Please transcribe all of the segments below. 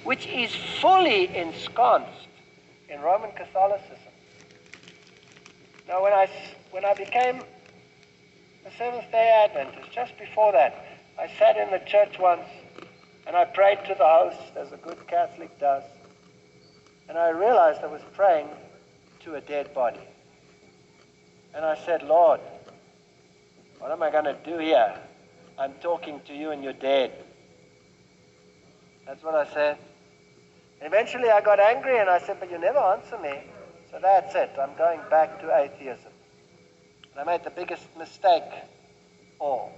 which is fully ensconced in Roman Catholicism. Now, when I became a Seventh-day Adventist, just before that, I sat in the church once and I prayed to the host, as a good Catholic does, and I realized I was praying to a dead body. And I said, Lord, what am I going to do here? I'm talking to you and you're dead. That's what I said. Eventually I got angry and I said, but you never answer me. So that's it. I'm going back to atheism. And I made the biggest mistake, or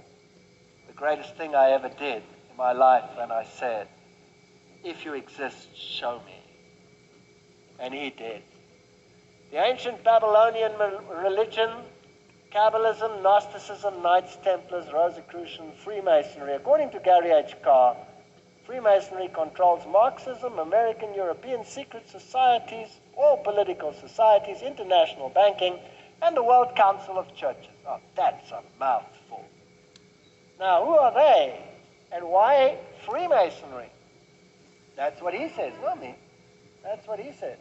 the greatest thing I ever did in my life, when I said, if you exist, show me. And he did. The ancient Babylonian religion, Kabbalism, Gnosticism, Knights Templars, Rosicrucian, Freemasonry. According to Gary H. Carr, Freemasonry controls Marxism, American, European secret societies, all political societies, international banking, and the World Council of Churches. Oh, that's a mouthful. Now, who are they? And why Freemasonry? That's what he says, not me. That's what he says.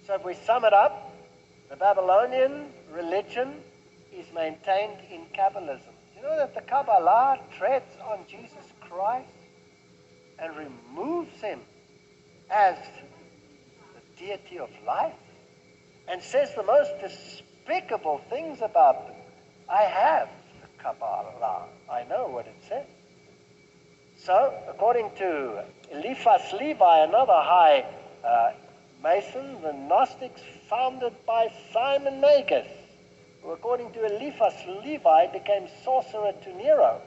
So if we sum it up, the Babylonian religion is maintained in Kabbalism. Do you know that the Kabbalah treads on Jesus Christ and removes him as the deity of life and says the most despicable things about them? I have the Kabbalah. I know what it says. So, according to Eliphas Levi, another high Mason, the Gnostics founded by Simon Magus, who according to Eliphas Levi became sorcerer to Nero.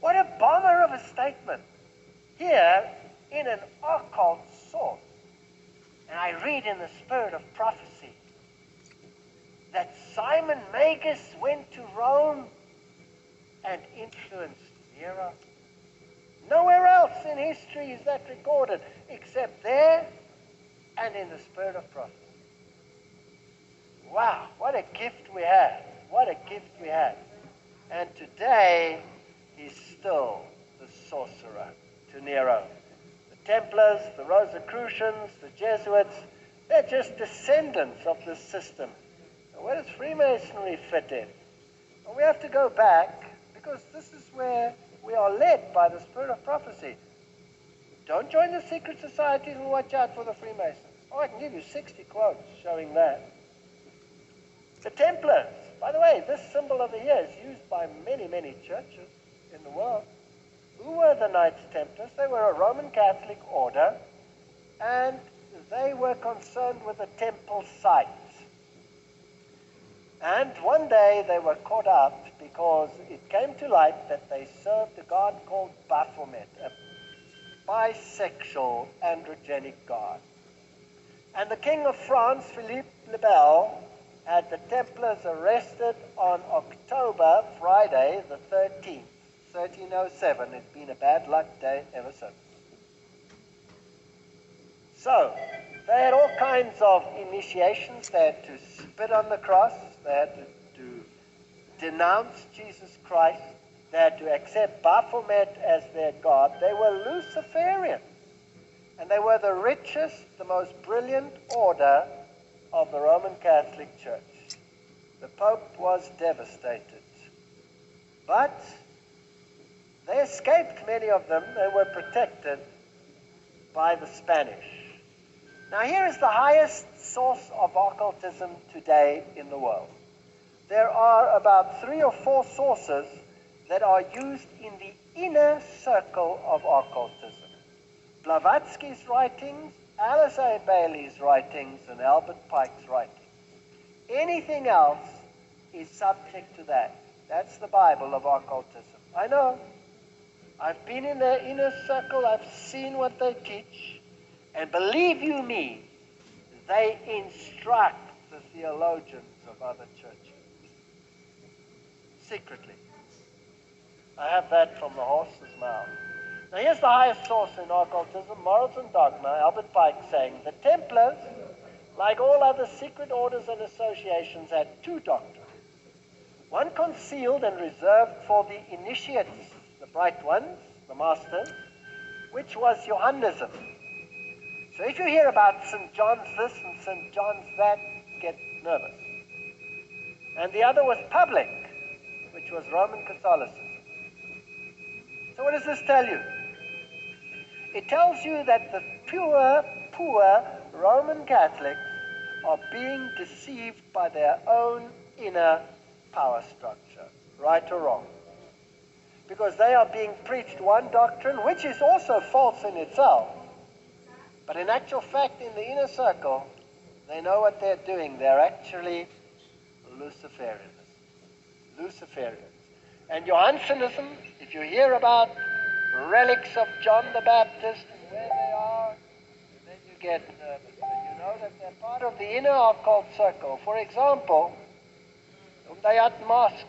What a bomber of a statement. Here, in an occult source, and I read in the spirit of prophecy, that Simon Magus went to Rome and influenced Nero. Nowhere else in history is that recorded, except there and in the spirit of prophecy. Wow, what a gift we have. What a gift we have. And today, he's still the sorcerer to Nero. The Templars, the Rosicrucians, the Jesuits, they're just descendants of this system. And where does Freemasonry fit in? Well, we have to go back, because this is where we are led by the spirit of prophecy. Don't join the secret societies and watch out for the Freemasons. Oh, I can give you 60 quotes showing that. The Templars, by the way, this symbol over here is used by many, many churches in the world. Who were the Knights Templars? They were a Roman Catholic order, and they were concerned with the temple sites. And one day they were caught up because it came to light that they served a god called Baphomet, a bisexual androgenic god. And the King of France, Philippe le Bel, had the Templars arrested on October, Friday, the 13th, 1307. It's been a bad luck day ever since. So, they had all kinds of initiations. They had to spit on the cross. They had to denounce Jesus Christ. They had to accept Baphomet as their god. They were Luciferian. And they were the richest, the most brilliant order of the Roman Catholic Church. The Pope was devastated. But they escaped, many of them. They were protected by the Spanish. Now here is the highest source of occultism today in the world. There are about 3 or 4 sources that are used in the inner circle of occultism. Blavatsky's writings, Alice A. Bailey's writings, and Albert Pike's writings. Anything else is subject to that. That's the Bible of occultism. I know. I've been in their inner circle. I've seen what they teach. And believe you me, they instruct the theologians of other churches. Secretly. I have that from the horse's mouth. Now here's the highest source in occultism, Morals and Dogma, Albert Pike, saying, the Templars, like all other secret orders and associations, had 2 doctrines. One concealed and reserved for the initiates, the bright ones, the masters, which was Johannism. So if you hear about St. John's this and St. John's that, get nervous. And the other was public, which was Roman Catholicism. So what does this tell you? It tells you that the poor Roman Catholics are being deceived by their own inner power structure, right or wrong. Because they are being preached one doctrine, which is also false in itself. But in actual fact, in the inner circle, they know what they're doing. They're actually Luciferians. And Johansenism, if you hear about relics of John the Baptist and where they are, then you get nervous. And you know that they're part of the inner occult circle. For example, Umayyad Mosque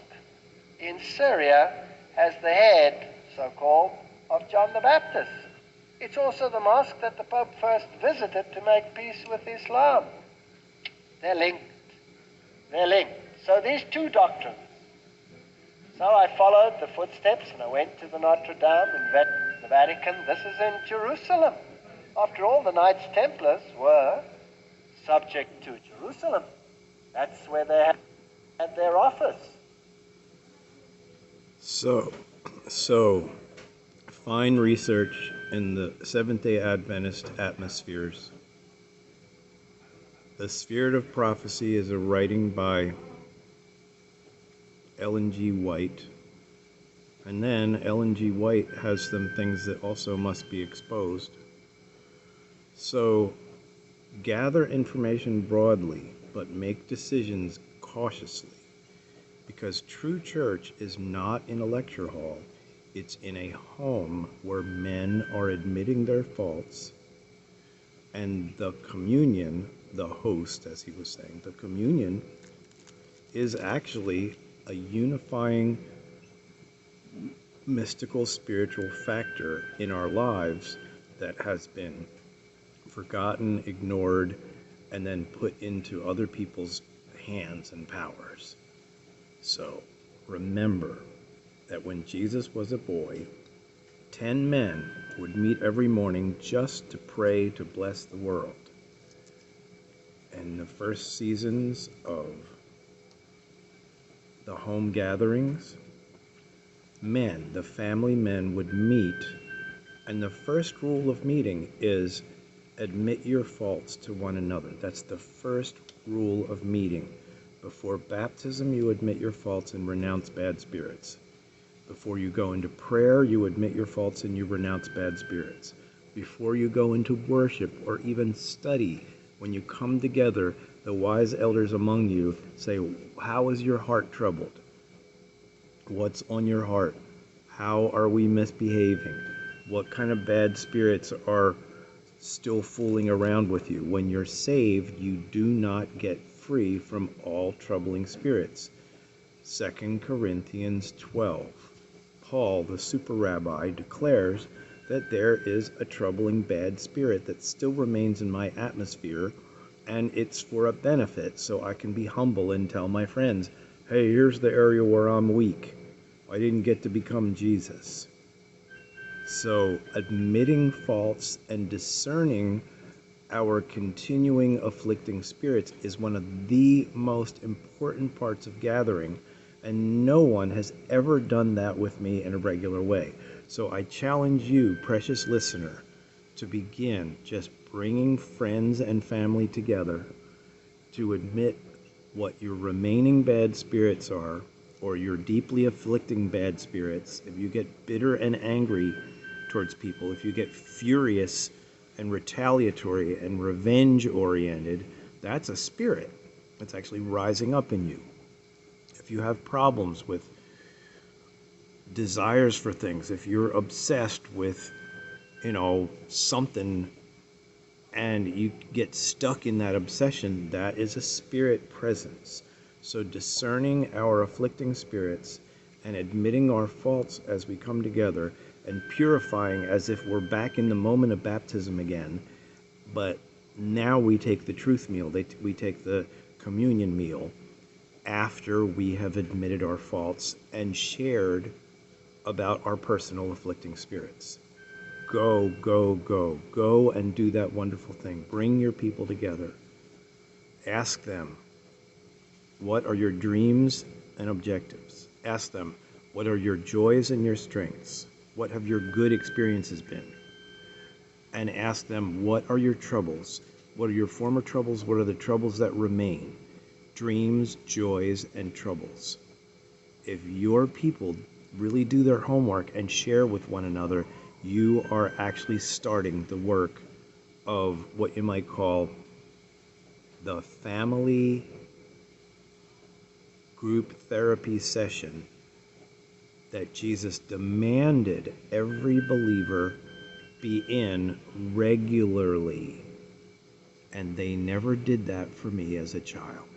in Syria has the head, so-called, of John the Baptist. It's also the mosque that the Pope first visited to make peace with Islam. They're linked. So these two doctrines. So I followed the footsteps and I went to the Notre Dame in the Vatican. This is in Jerusalem. After all, the Knights Templars were subject to Jerusalem. That's where they had their office. So fine research in the Seventh-day Adventist atmospheres. The Spirit of Prophecy is a writing by Ellen G. White. And then Ellen G. White has some things that also must be exposed. So gather information broadly, but make decisions cautiously. Because true church is not in a lecture hall. It's in a home where men are admitting their faults. And the communion, the host, as he was saying, the communion is actually a unifying mystical spiritual factor in our lives that has been forgotten, ignored, and then put into other people's hands and powers. So remember that when Jesus was a boy, 10 men would meet every morning just to pray to bless the world. And the first seasons of the home gatherings, the family men would meet, and the first rule of meeting is admit your faults to one another. That's the first rule of meeting. Before baptism, you admit your faults and renounce bad spirits. Before you go into prayer, you admit your faults and you renounce bad spirits. Before you go into worship or even study, when you come together, the wise elders among you say, how is your heart troubled? What's on your heart? How are we misbehaving? What kind of bad spirits are still fooling around with you? When you're saved, you do not get free from all troubling spirits. 2 Corinthians 12. Paul, the super rabbi, declares that there is a troubling bad spirit that still remains in my atmosphere, and it's for a benefit, so I can be humble and tell my friends, hey, here's the area where I'm weak. I didn't get to become Jesus. So admitting faults and discerning our continuing afflicting spirits is one of the most important parts of gathering, and no one has ever done that with me in a regular way. So I challenge you, precious listener, to begin just bringing friends and family together to admit what your remaining bad spirits are, or your deeply afflicting bad spirits. If you get bitter and angry towards people, if you get furious and retaliatory and revenge oriented, that's a spirit that's actually rising up in you. If you have problems with desires for things, if you're obsessed with, something, and you get stuck in that obsession, that is a spirit presence. So discerning our afflicting spirits and admitting our faults as we come together and purifying as if we're back in the moment of baptism again, but now we take the truth meal, we take the communion meal after we have admitted our faults and shared about our personal afflicting spirits. Go, go, go. Go and do that wonderful thing. Bring your people together. Ask them, what are your dreams and objectives? Ask them, what are your joys and your strengths? What have your good experiences been? And ask them, what are your troubles? What are your former troubles? What are the troubles that remain? Dreams, joys, and troubles. If your people really do their homework and share with one another, you are actually starting the work of what you might call the family group therapy session that Jesus demanded every believer be in regularly. And they never did that for me as a child.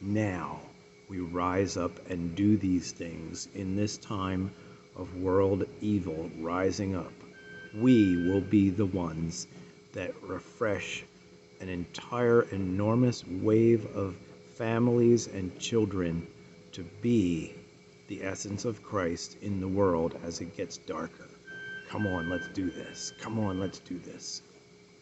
Now we rise up and do these things in this time of world evil rising up. We will be the ones that refresh an entire enormous wave of families and children to be the essence of Christ in the world as it gets darker. Come on, let's do this. Come on, let's do this.